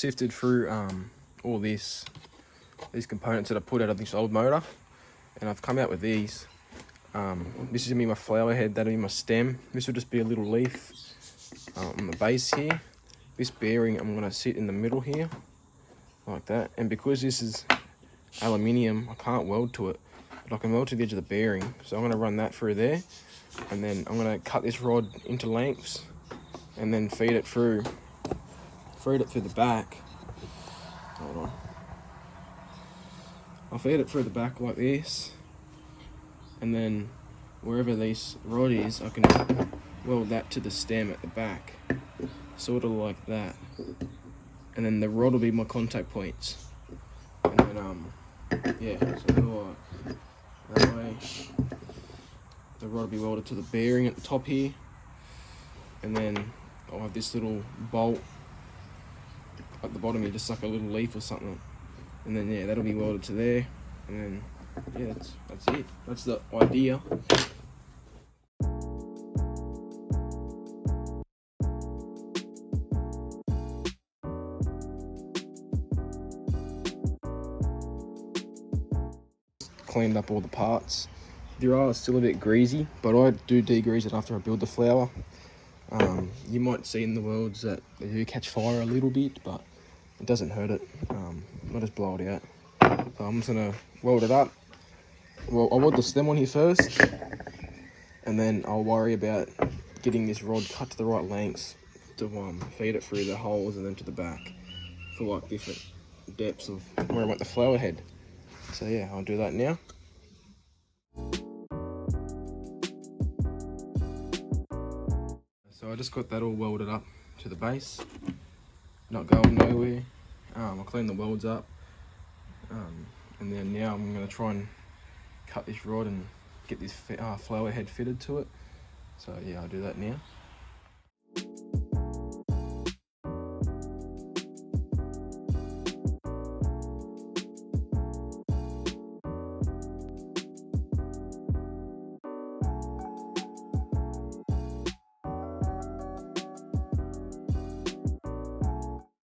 Sifted through all these components that I put out of this old motor, and I've come out with these. This is gonna be my flower head, that'll be my stem. This will just be a little leaf on the base here. This bearing I'm gonna sit in the middle here, like that. And because this is aluminium, I can't weld to it, but I can weld to the edge of the bearing. So I'm gonna run that through there, and then I'm gonna cut this rod into lengths, and then feed it through the back. Hold on. I'll feed it through the back like this, and then wherever this rod is, I can weld that to the stem at the back, sort of like that. And then the rod will be my contact points. And then yeah, so that way. The rod will be welded to the bearing at the top here, and then I'll have this little bolt at the bottom here, just like a little leaf or something. And then yeah, that'll be welded to there, and then yeah, that's it. That's the idea. Cleaned up all the parts. They are still a bit greasy, but I do degrease it after I build the flower. You might see in the welds that they do catch fire a little bit, but it doesn't hurt it. I'll just blow it out. So I'm just gonna weld it up. Well, I'll weld the stem on here first, and then I'll worry about getting this rod cut to the right lengths to feed it through the holes and then to the back for like different depths of where I want the flower head. So yeah, I'll do that now. So I just got that all welded up to the base, not going nowhere. I'll clean the welds up, and then now I'm going to try and cut this rod and get this flower head fitted to it. So yeah, I'll do that now.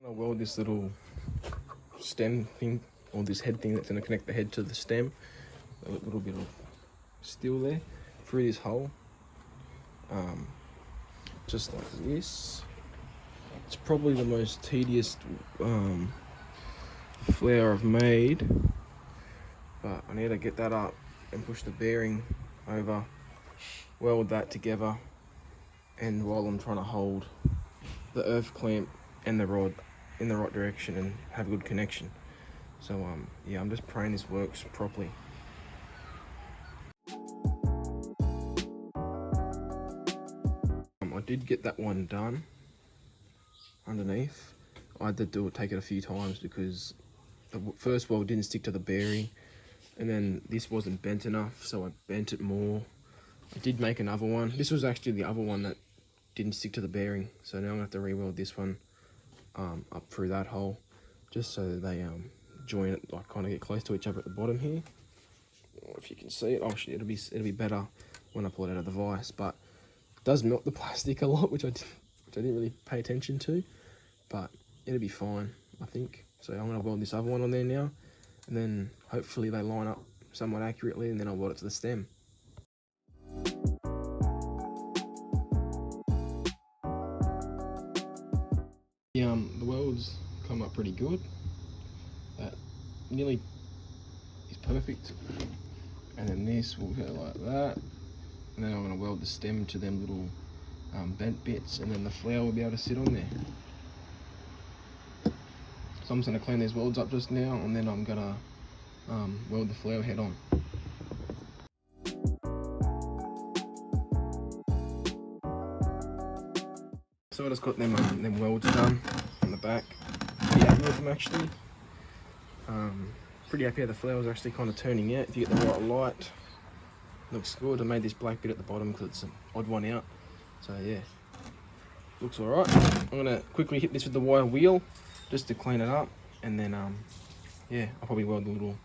I'll weld this little stem thing, or this head thing that's going to connect the head to the stem, a little bit of steel there through this hole, just like this. It's probably the most tedious flower I've made, but I need to get that up and push the bearing over, weld that together, and while I'm trying to hold the earth clamp and the rod in the right direction and have a good connection. So yeah, I'm just praying this works properly. I did get that one done underneath. I had to take it a few times because the first weld didn't stick to the bearing, and then this wasn't bent enough, so I bent it more. I did make another one. This was actually the other one that didn't stick to the bearing, so now I'm gonna have to re-weld this one up through that hole, just so that they join it, like kind of get close to each other at the bottom here. If you can see it, actually it'll be better when I pull it out of the vise, but it does melt the plastic a lot, which I didn't really pay attention to, but it'll be fine, I think. So I'm gonna weld this other one on there now, and then hopefully they line up somewhat accurately, and then I'll weld it to the stem. The welds come up pretty good. That nearly is perfect. And then this will go like that. And then I'm going to weld the stem to them little bent bits, and then the flower will be able to sit on there. So I'm just going to clean these welds up just now, and then I'm going to weld the flower head on. So I just got them welds done on the back. Pretty happy with them actually. Pretty happy how the flower's actually kind of turning out. If you get the right light, looks good. I made this black bit at the bottom because it's an odd one out. So yeah, looks alright. I'm gonna quickly hit this with the wire wheel just to clean it up, and then yeah, I'll probably weld the little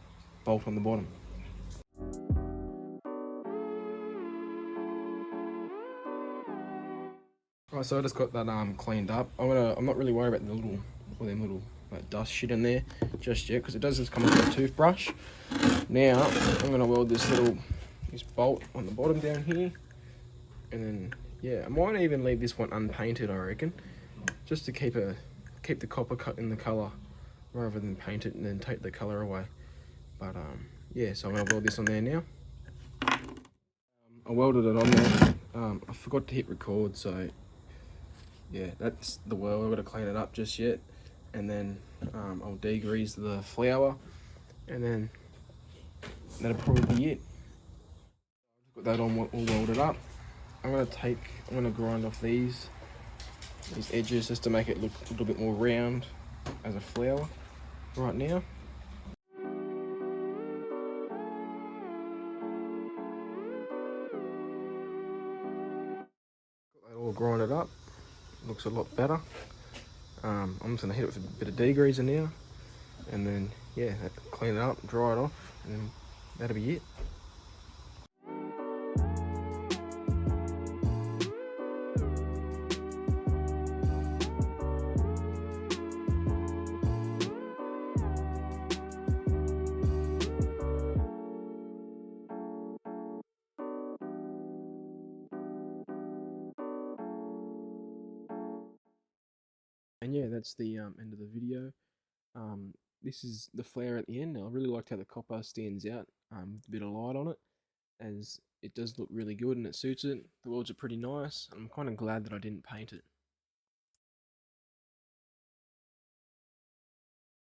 bolt on the bottom. Right, so I just got that cleaned up. I'm not really worried about all them little that dust shit in there just yet, because it does just come with a toothbrush. Now I'm going to weld this bolt on the bottom down here, and then yeah, I might even leave this one unpainted, I reckon, just to keep the copper cut in the colour rather than paint it and then take the colour away. But yeah, so I'm going to weld this on there now. I welded it on there. I forgot to hit record, so yeah, that's the weld. I've got to clean it up just yet, and then I'll degrease the flour, and then that'll probably be it. Got that all welded up. I'm gonna grind off these edges just to make it look a little bit more round as a flour right now. Got that all grinded up. Looks a lot better. I'm just gonna hit it with a bit of degreaser now, and then yeah, clean it up, dry it off, and then that'll be it. And yeah, that's the end of the video. This is the flare at the end. I really liked how the copper stands out with a bit of light on it, as it does look really good and it suits it. The welds are pretty nice. I'm kind of glad that I didn't paint it.